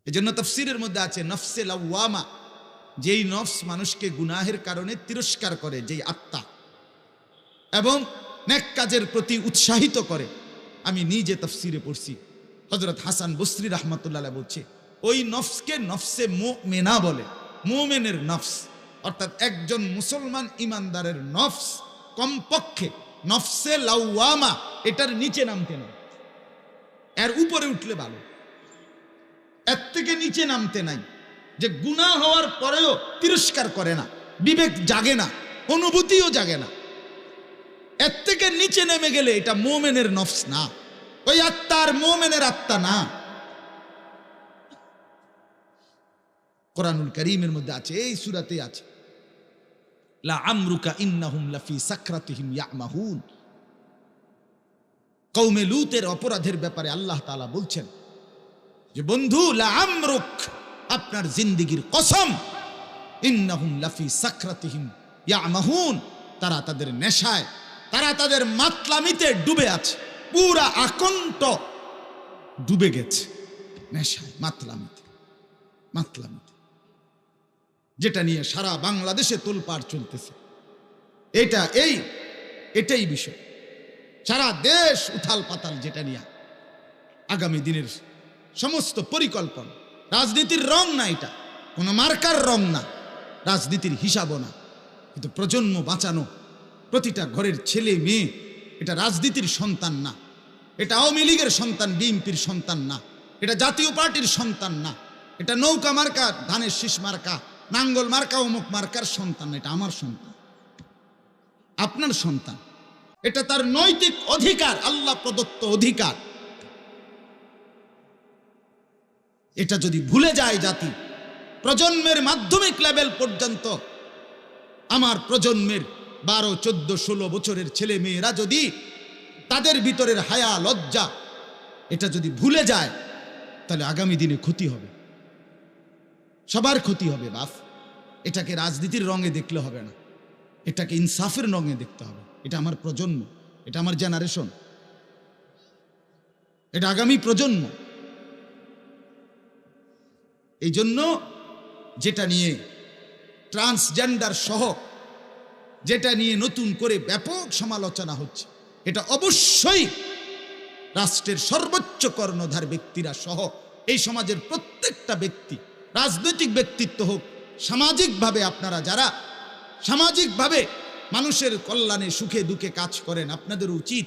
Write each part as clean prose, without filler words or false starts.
এজন্য তাফসীরের মধ্যে আছে নফসে লাওয়ামা, যেই নফস মানুষকে গুনাহের কারণে তিরস্কার করে, যেই আত্মা, এবং নেক কাজের প্রতি উৎসাহিত করে। আমি নিজে তাফসীরে পড়ছি, হযরত হাসান বসরি রাহমাতুল্লাহ আলাইহি বলছে ওই নফসকে নফসে মুমিনা বলে। মুমিনের নফস অর্থাৎ একজন মুসলমান ইমানদারের নফস কমপক্ষে নফসে লাওয়ামা এটার নিচে নামতে নাই, এর উপরে উঠলে ভালো, এর থেকে নিচে নামতে নাই, যে গুনাহ হওয়ার পরেও তিরস্কার করে না, বিবেক জাগে না, অনুভূতিও জাগে না। এর থেকে নিচে নেমে গেলে এটা মুমিনের নফস না, ওই আত্মার মুমিনের আত্মা না। কোরআনুল কারীমের মধ্যে আছে, এই সূরাতে আছে, লা আমরুকা ইন্নাহুম লাফি সাকরাতিহিম ইয়ামাহুন। কওমে লূতের অপরাধের ব্যাপারে আল্লাহ তাআলা বলছেন যে বন্ধু, লা আমরুক, আপনার জিন্দেগীর কসম, ইন্নাহুম লাফি সাকরাতিহিম ইয়ামাহুন, তারা তাদের নেশায়, তারা তাদের মাতলামিতে ডুবে আছে, পুরা আকণ্ঠ ডুবে গেছে নেশায়, মাতলামিতে, যেটা নিয়ে সারা বাংলাদেশে তোলপাড় চলতেছে। এটাই বিষয়, সারা দেশ উথাল পাতাল, যেটা নিয়ে আগামী দিনের সমস্ত পরিকল্পনা। রাজনীতির রং না, এটা কোনো মার্কার রং না, রাজনীতির হিসাবও না, কিন্তু প্রজন্ম বাঁচানো, প্রতিটা ঘরের ছেলে মেয়ে এটা রাজনীতির সন্তান না, এটা আওয়ামী লীগের সন্তান, বিএনপির সন্তান না, এটা জাতীয় পার্টির সন্তান না, এটা নৌকা মার্কা, ধানের শীষ মার্কা, নাঙ্গল মার্কা, অমুক মার্কার সন্তান না, এটা আমার সন্তান, আপনার সন্তান। এটা তার নৈতিক অধিকার, আল্লাহ প্রদত্ত অধিকার। এটা যদি ভুলে যায় জাতি, প্রজন্মের মাধ্যমিক লেভেল পর্যন্ত আমার প্রজন্মের 12, 14, 16 বছরের ছেলে মেয়েরা যদি তাদের ভিতরের হায়া, লজ্জা এটা যদি ভুলে যায়, তাহলে আগামী দিনে ক্ষতি হবে, সবার ক্ষতি হবে। বাপ, এটাকে রাজনীতির রঙে দেখলে হবে না, এটাকে ইনসাফের রঙে দেখতে হবে। এটা আমার প্রজন্ম, এটা আমার জেনারেশন, এটা আগামী প্রজন্ম। এই জন্য যেটা নিয়ে ট্রান্সজেন্ডার সহ যেটা নিয়ে নতুন করে ব্যাপক সমালোচনা হচ্ছে, এটা অবশ্যই রাষ্ট্রের সর্বোচ্চ কর্ণধার ব্যক্তিরা সহ এই সমাজের প্রত্যেকটা ব্যক্তি, রাজনৈতিক ব্যক্তিত্ব হোক, সামাজিকভাবে আপনারা যারা সামাজিকভাবে মানুষের কল্যাণে, সুখে দুঃখে কাজ করেন, আপনাদের উচিত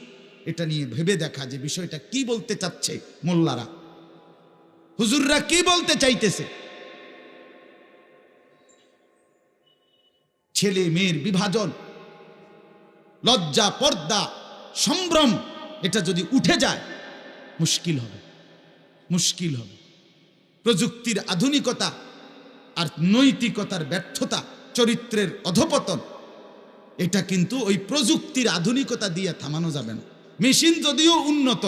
এটা নিয়ে ভেবে দেখা যে বিষয়টা কি বলতে চাচ্ছে মোল্লারা, হুজুররা কি বলতে চাইতেছে। ছেলে মেয়ের বিভাজন, লজ্জা, পর্দা, সম্ভ্রম এটা যদি উঠে যায় মুশকিল হবে। প্রযুক্তির আধুনিকতা আর নৈতিকতার ব্যর্থতা, চরিত্রের অধপতন, এটা কিন্তু ওই প্রযুক্তির আধুনিকতা দিয়ে থামানো যাবে না। মেশিন যদিও উন্নত,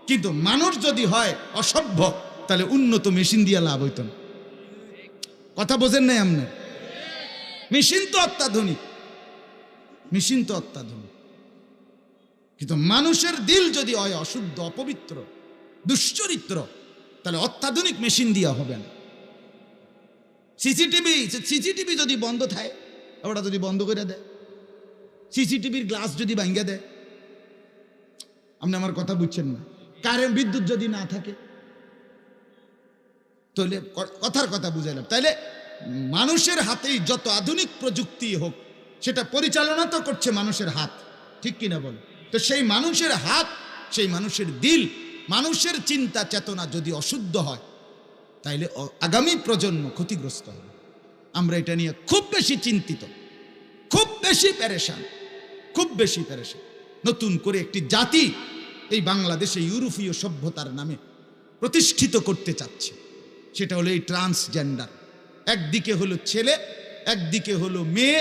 কিন্তু মানুষ যদি হয় অসভ্য, তাহলে উন্নত মেশিন দিয়ে লাভ হইত না। কথা বোঝেন নাই আপনি? মেশিন তো অত্যাধুনিক, কিন্তু মানুষের দিল যদি হয় অশুদ্ধ, অপবিত্র, দুশ্চরিত্র, তাহলে অত্যাধুনিক মেশিন দিয়া হবে না। সিসিটিভি যদি বন্ধ থাকে, ওটা যদি বন্ধ করে দেয়, সিসিটিভির গ্লাস যদি ভাঙ্গা দেয়, আপনি আমার কথা বুঝছেন না, কারেন্ট বিদ্যুৎ যদি না থাকে, তাহলে কথার কথা বুঝাইলাম। তাইলে মানুষের হাতেই যত আধুনিক প্রযুক্তি হোক, সেটা পরিচালনা তো করছে মানুষের হাত, ঠিক কিনা বল? তো সেই মানুষের হাত, সেই মানুষের দিল, মানুষের চিন্তা চেতনা যদি অশুদ্ধ হয়, তাইলে আগামী প্রজন্ম ক্ষতিগ্রস্ত হবে। আমরা এটা নিয়ে খুব বেশি চিন্তিত, খুব বেশি পেরেশান। নতুন করে একটি জাতি এই বাংলাদেশে ইউরোপীয় সভ্যতার নামে প্রতিষ্ঠিত করতে চাচ্ছে, সেটা হলো এই ট্রান্সজেন্ডার। একদিকে হলো ছেলে, একদিকে হলো মেয়ে।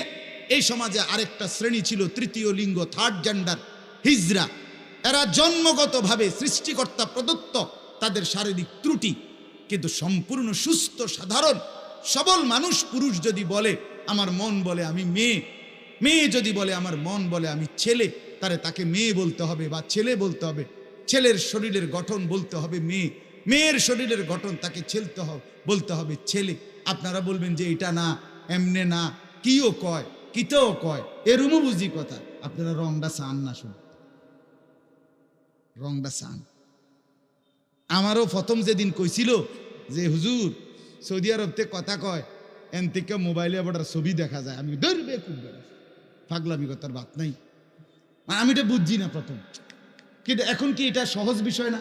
এই সমাজে আরেকটা শ্রেণী ছিল তৃতীয় লিঙ্গ, থার্ড জেন্ডার, হিজড়া। এরা জন্মগতভাবে সৃষ্টিকর্তা প্রদত্ত, তাদের শারীরিক ত্রুটি, কিন্তু সম্পূর্ণ সুস্থ, সাধারণ, সবল মানুষ। পুরুষ যদি বলে আমার মন বলে আমি মেয়ে, মেয়ে যদি বলে আমার মন বলে আমি ছেলে, তাহলে তাকে মেয়ে বলতে হবে বা ছেলে বলতে হবে। ছেলের শরীরের গঠন বলতে হবে মেয়ে, মেয়ের শরীরের গঠন, তাকে ছেলতে হবে, বলতে হবে ছেলে। আপনারা বলবেন যে এটা না, এমনে না, কিও কয়, কিতেও কয়, এরুমও বুঝি কথা। আপনারা রংটা চান না, শুন, রংটা চান। আমারও প্রথম যেদিন কইছিল যে হুজুর সৌদি আরবতে কথা কয়, এন থেকে মোবাইলে আবার ছবি দেখা যায়, আমি ধরবে খুব পাগলামি কথার বাত নাই। আমি এটা বুঝছি না প্রথম, কিন্তু এখন কি এটা সহজ বিষয় না?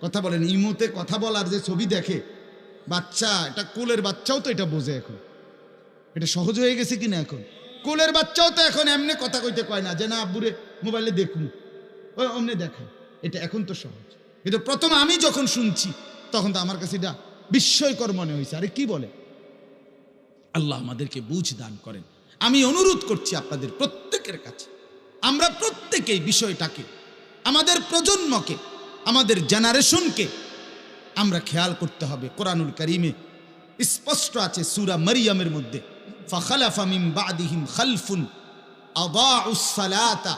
কথা বলেন, ইমোতে কথা বলার যে ছবি দেখে বাচ্চা, এটা কোলের বাচ্চাও তো এটা বোঝে এখন। এটা সহজ হয়ে গেছে কিনা এখন? কোলের বাচ্চাও তো এখন এমনি কথা কইতে কয় না যে না আব্বুরে মোবাইলে দেখুন, ওই অমনি দেখে। এটা এখন তো সহজ, কিন্তু প্রথম আমি যখন শুনছি তখন তো আমার কাছে এটা বিস্ময়কর মনে হয়েছে। আরে কি বলে! আল্লাহ আমাদেরকে বুঝ দান করেন। আমি অনুরোধ করছি আপনাদের প্রত্যেকের কাছে, আমরা প্রত্যেকেই বিষয়টাকে, আমাদের প্রজন্মকে, আমাদের জেনারেশনকে আমরা খেয়াল করতে হবে। কোরআনুল কারীমে স্পষ্ট আছে সূরা মারইয়ামের মধ্যে, ফাখালাফা মিন বাদিহিম খালফুন আদাউস সালাতা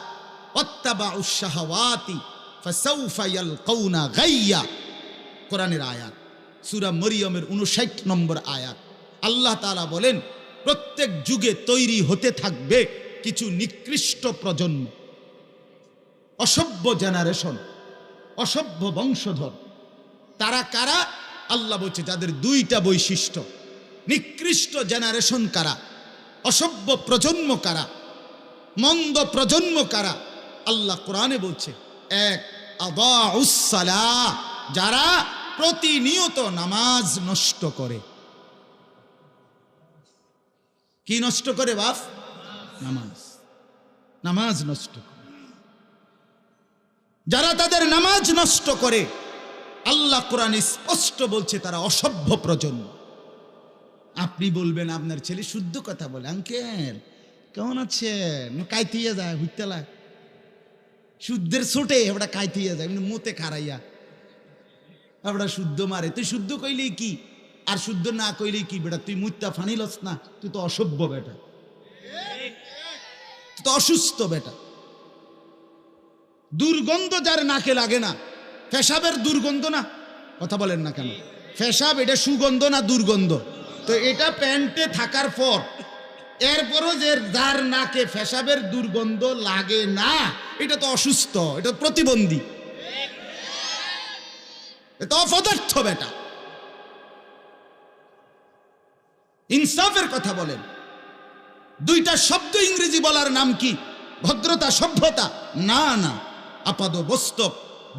ওয়াত্তাবাউশ শাহাওয়াতি ফাসাউফা ইয়ালকাউনা গাইয়া। কোরআনের আয়াত, সূরা মারইয়ামের 59 নম্বর আয়াত। আল্লাহ তাআলা বলেন, প্রত্যেক যুগে তৈরি হতে থাকবে কিছু নিকৃষ্ট প্রজন্ম, অসভ্য জেনারেশন, অসভ্য বংশধর। তারা কারা? আল্লাহ বলছে যাদের দুইটা বৈশিষ্ট্য। নিকৃষ্ট জেনারেশন কারা? অসভ্য প্রজন্ম কারা? মন্দ প্রজন্ম কারা? আল্লাহ কোরআনে বলছে, এক, আদাউস সালাহ, যারা প্রতিনিয়ত নামাজ নষ্ট করে। কি নষ্ট করে বাপ? নামাজ, নামাজ নষ্ট করে। যারা তাদের নামাজ নষ্ট করে, আল্লাহ কোরআন স্পষ্ট বলছে তারা অসভ্য প্রজন্ম। আপনি বলবেন আপনার ছেলে শুদ্ধ কথা বলে, আঙ্কেল কেমন আছেন, কাইতিয়া যায় হুইতেলা, শুদ্ধের ছোটে ওটা কাইতিয়া যায়, মুতে খারাইয়া ওটা শুদ্ধ মারে। তুই শুদ্ধ কইলেই কি, আর শুদ্ধ না কইলেই কি বেটা, তুই মুত্তা ফানিলস না, তুই তো অসভ্য বেটা, তুই তো অসুস্থ বেটা। দুর্গন্ধ যার নাকে লাগে না, পেশাবের দুর্গন্ধ না, কথা বলেন না কেন? পেশাব এটা সুগন্ধ না দুর্গন্ধ? তো এটা প্যান্টে থাকার পর এরপরও যে যার নাকে পেশাবের দুর্গন্ধ লাগে না, এটা তো অসুস্থ, এটা প্রতিবন্ধী, এটা অপদার্থ বেটা। ইনসাফের কথা বলেন। দুইটা শব্দ ইংরেজি বলার নাম কি? ভদ্রতা, সভ্যতা? না না, আপাদ বস্তক,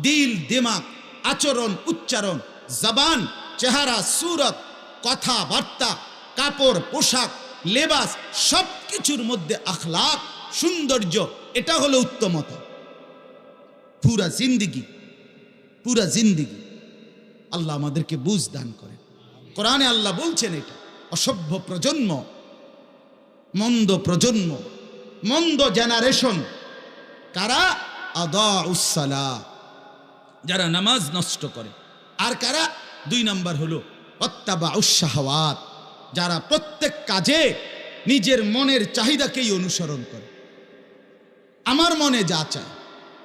দিল, দিমাগ, আচরণ, উচ্চারণ, জবান, চেহারা, সুরত, কথাবার্তা, কাপড়, পোশাক, লেবাস, সব কিছুর মধ্যে আখলাক, সৌন্দর্য, এটা হলো উত্তমতা। পুরা জিন্দিগি, পুরা জিন্দিগি আল্লাহ আমাদেরকে বুঝ দান করেন। কোরআনে আল্লাহ বলছেন এটা অসভ্য প্রজন্ম, মন্দ প্রজন্ম, মন্দ জেনারেশন কারা? আদাউস সালাহ, যারা নামাজ নষ্ট করে। আর কারা? 2 নাম্বার হলো ওয়াত্তাবাউশ শাহাওয়াত, যারা প্রত্যেক কাজে নিজের মনের চাহিদাকেই অনুসরণ করে। আমার মনে যা চায়,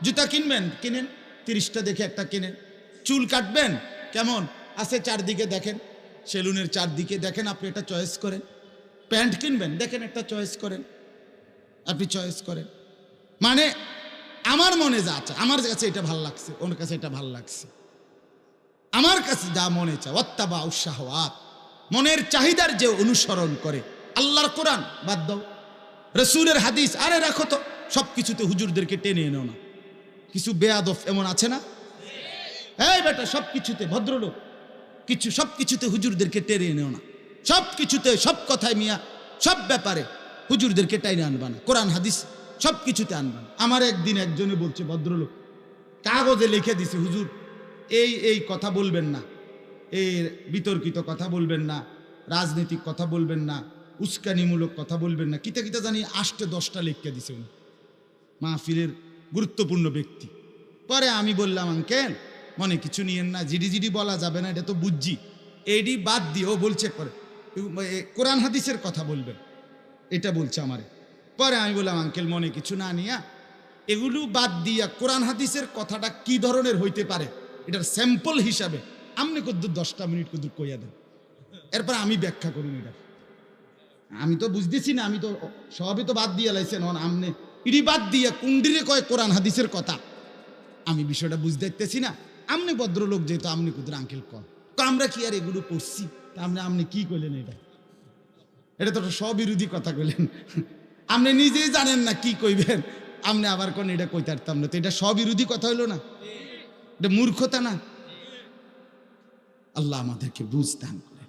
জুতা কিনবেন কিনেন, 30টা দেখে একটা কিনেন। চুল কাটবেন কেমন আছে চারদিকে দেখেন, সেলুনের চারদিকে দেখেন, আপনি এটা চয়েস করেন। প্যান্ট কিনবেন দেখেন, একটা চয়েস করেন, আপনি চয়েস করেন। মানে আমার মনে যা চায়, আমার কাছে এটা ভাল লাগছে, ওর কাছে এটা ভাল লাগছে, আমার কাছে যা মনে চায়। ওয়াত্তাবাউশ শাহাওয়াত, মনের চাহিদার যে অনুসরণ করে। আল্লাহর কোরআন বাদ দাও, রাসূলের হাদিস আরে রাখো তো, সব কিছুতে হুজুরদেরকে টেনে এনো না। কিছু বেয়াদব এমন আছে না, এই বেটা সব কিছুতে ভদ্রলোক, কিছু সব কিছুতে হুজুরদেরকে টেনে এনেও না। সব কিছুতে, সব কথায় মিয়া, সব ব্যাপারে হুজুরদেরকে টাইনে আনবা না। কোরআন হাদিস সব কিছুতে আনবা না। আমার একদিন একজনে বলছে, ভদ্রলোক কাগজে লিখে দিছে, হুজুর এই এই কথা বলবেন না, এই বিতর্কিত কথা বলবেন না, রাজনৈতিক কথা বলবেন না, উস্কানিমূলক কথা বলবেন না, কিতা কিতা জানি 8-10টা লিখে দিছে উনি, মাহফিলের গুরুত্বপূর্ণ ব্যক্তি। পরে আমি বললাম, আঙ্কেল মনে কিছু নিয়েন না, জিডি জিডি বলা যাবে না, এটা তো বুঝছি, এডি বাদ দিয়ে ও বলছে করে কোরআন হাদিসের কথা বলবেন, এটা বলছে আমারে। পরে আমি বললাম, আঙ্কেল মনে কিছু না নিয়া এগুলো বাদ দিয়া কোরআন হাদিসের কথাটা কি ধরনের হইতে পারে, এটার স্যাম্পল হিসাবে আপনি কদ্দুর 10টা মিনিট কদ্দুর কইয়া দেন, এরপর আমি ব্যাখ্যা করুন। এটা আমি তো বুঝতেছি না, আমি তো সবই তো বাদ দিয়ে লাইছেন, আমনে ইডি বাদ দিয়ে কুন্ডিরে কয় কোরআন হাদিসের কথা, আমি বিষয়টা বুঝতে দেখতেছি না। আমনি ভদ্রলোক যেহেতু আপনি কুদুর আঙ্কেল কন, তো আমরা কি আর এগুলো পড়ছি? আপনি কি কইলেন? এটা তো স্ববিরোধী কথা কইলেন। আপনি নিজেই জানেন না কি কইবেন, আপনি আবার কোন এটা কইতে পারতাম না, তো এটা স্ববিরোধী কথা হইলো না? এটা মূর্খতা না? আল্লাহ আমাদেরকে বুঝ দান করে।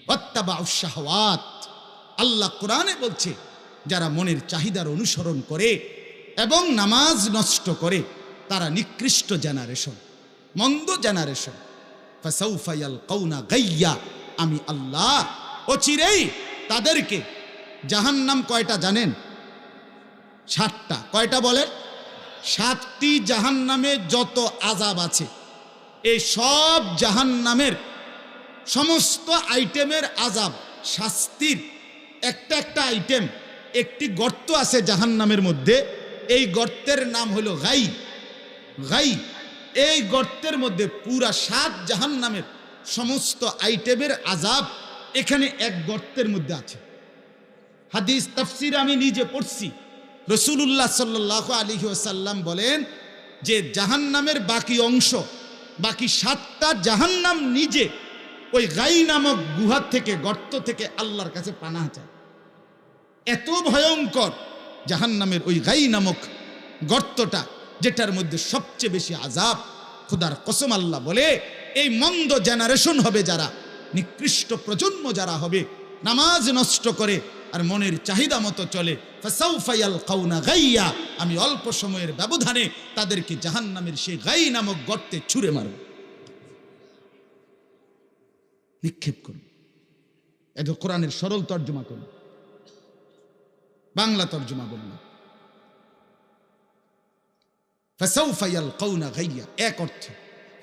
ওয়াত্তাবাউশ শাহওয়াত, আল্লাহ কোরআনে বলছে যারা মনের চাহিদার অনুসরণ করে এবং নামাজ নষ্ট করে তারা নিকৃষ্ট জেনারেশন, মন্দ জেনারেশন। ফাসাউফা ইয়ালকাউনা গাইয়া, আমি আল্লাহ অচিরেই তাদেরকে জাহান্নাম, কয়টা জানেন? 7টা। কয়টা বলেন? 7টি জাহান্নামে যত আযাব আছে, এই সব জাহান্নামের সমস্ত আইটেমের আযাব, শাস্তির একটা একটা আইটেম, একটি গর্ত আছে জাহান্নামের মধ্যে, এই গর্তের নাম হলো গাই। গাই, এই গর্তের মধ্যে পুরা 7 জাহান্নামের সমস্ত আইটেমের আযাব এখানে এক গর্তের মধ্যে আছে। হাদিস তাফসির আমি নিজে পড়ছি, রাসূলুল্লাহ সাল্লাল্লাহু আলাইহি ওয়াসাল্লাম বলেন যে জাহান্নামের বাকি অংশ, বাকি 7টা জাহান্নাম নিজে ওই গাই নামক গুহা থেকে, গর্ত থেকে আল্লাহর কাছে পানাহ চায়। এত ভয়ঙ্কর জাহান্নামের ওই গাই নামক গর্তটা, যেটার মধ্যে সবচেয়ে বেশি আযাব। খোদার কসম আল্লাহ বলে, এই মন্দ জেনারেশন হবে যারা, নিকৃষ্ট প্রজন্ম যারা হবে, নামাজ নষ্ট করে আর মনের চাহিদা মতো চলে, ফাসাউফা ইয়ালকাউনা গাইয়া, আমি অল্প সময়ের ব্যবধানে তাদেরকে জাহান্নামের সেই গাই নামক গর্তে ছুঁড়ে মারব, নিক্ষেপ করব। এটা কোরআনের সরল তর্জমা করুন, বাংলা তর্জমা বললাম। ফাসাউফা ইয়ালকাউনা গাইয়া এক অর্থ,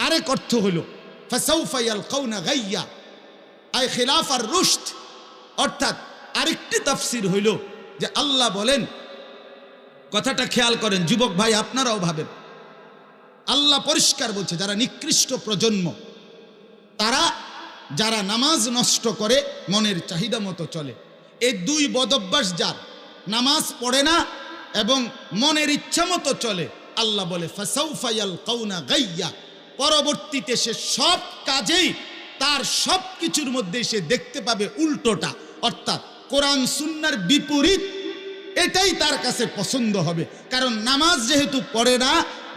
আরেক অর্থ হলো ফাসাউফা ইয়ালকাউনা গাইয়া আই খিলাফার রুশদ, অর্থাৎ আরেকটি তাফসীর হইল যে আল্লাহ বলেন, কথাটা খেয়াল করেন যুবক ভাই, আপনারাও ভাবেন, আল্লাহ পরিষ্কার বলছে যারা নিকৃষ্ট প্রজন্ম, তারা যারা নামাজ নষ্ট করে, মনের চাহিদা মতো চলে, এই 2 বদভ্যাস যার, নামাজ পড়ে না এবং মনের ইচ্ছা মতো চলে, আল্লাহ বলে ফাসাউফা ইয়ালকাউনা গাইয়া, পরবর্তীতে সে সব কাজেই, তার সব কিছুর মধ্যে সে দেখতে পাবে উল্টোটা, অর্থাৎ কোরআন সুন্নাহর বিপরীত, এটাই তার কাছে পছন্দ হবে। কারণ নামাজ যেহেতু পড়ে না,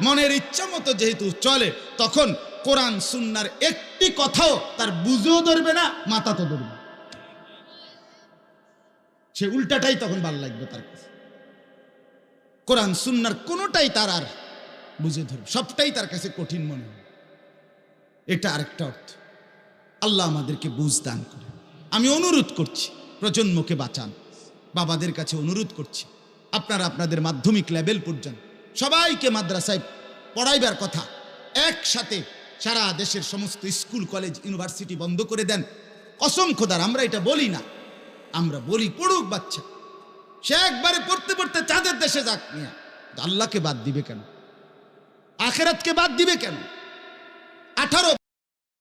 মনের ইচ্ছা মতো যেহেতু চলে, তখন কোরআন সুন্নাহর একটি কথাও তার বুঝেও ধরবে না, মাথা তো ধরবে, সে উল্টাটাই তখন ভালো লাগবে তার কাছে। কোরআন সুন্নাহর কোনোটাই তার আর বুঝে ধরবে, সবটাই তার কাছে কঠিন মনে হয়। এটা আরেকটা অর্থ। আল্লাহ আমাদেরকে বুঝ দান করে। আমি অনুরোধ করছি, প্রজন্মকে বাঁচান। বাবাদের কাছে অনুরোধ করছি, আপনারা আপনাদের মাধ্যমিক লেভেল পর্যন্ত সবাইকে মাদ্রাসায় পড়াইবার কথা, একসাথে সারা দেশের সমস্ত স্কুল কলেজ ইউনিভার্সিটি বন্ধ করে দেন। কসম খোদার, আমরা এটা বলি না, আমরা বলি পড়ুক বাচ্চা, সে একবারে পড়তে পড়তে চাঁদের দেশে যাক নিয়ে, আল্লাহকে বাদ দিবে কেন? আখেরাতকে বাদ দিবে কেন? 18